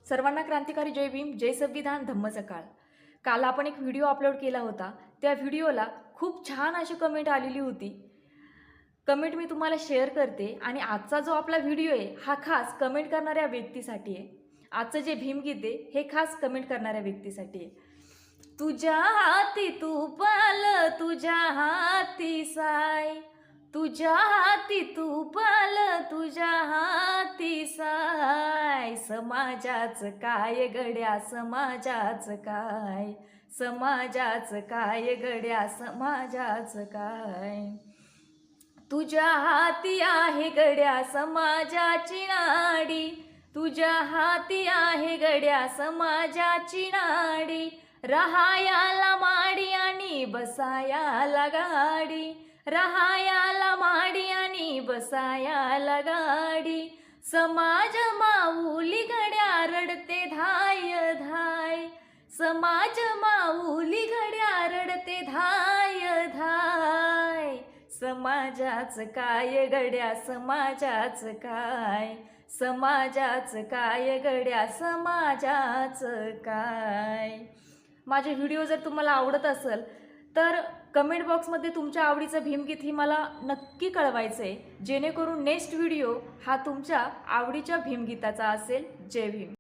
सर्वांना क्रांतिकारी जय भीम, जय संविधान, धम्म सकाळ। काल आपण एक व्हिडिओ अपलोड केला होता। त्या व्हिडिओला खूप छान अशी कमेंट आलेली होती। कमेंट मी तुम्हाला शेअर करते आणि आजचा जो आपला व्हिडिओ आहे हा खास कमेंट करणाऱ्या व्यक्तीसाठी आहे। आजचं जे भीमगीत आहे हे खास कमेंट करणाऱ्या व्यक्तीसाठी आहे। तुझ्या हाती तूप आलं, तुझ्या हाती साय, तुझ्या हाती तूप आलं, तुझ्या हाती साय। समाजाचं काय गड्या, समाजाचं काय, समाजाचं काय गड्या, समाजाचं काय। तुझ्या हाती आहे गड्या समाजाची नाडी, तुझ्या हाती आहे गड्या समाजाची नाडी। रहायाला माडी आणि बसायाला गाडी, रहायाला माडी आणि बसायाला गाडी। समाज माऊली गड्या रडते धाय धाय, समाज माऊली गड्या रडते धाय धाय। समाजाचं काय गड्या, समाजाचं काय, समाजाचं काय गड्या, समाजाचं काय। माझे व्हिडिओ जर तुम्हाला आवडत असेल तर कमेंट बॉक्समध्ये तुमच्या आवडीचं भीमगीत ही मला नक्की कळवायचं आहे, जेणेकरून नेक्स्ट व्हिडिओ हा तुमच्या आवडीच्या भीमगीताचा असेल। जय भीम।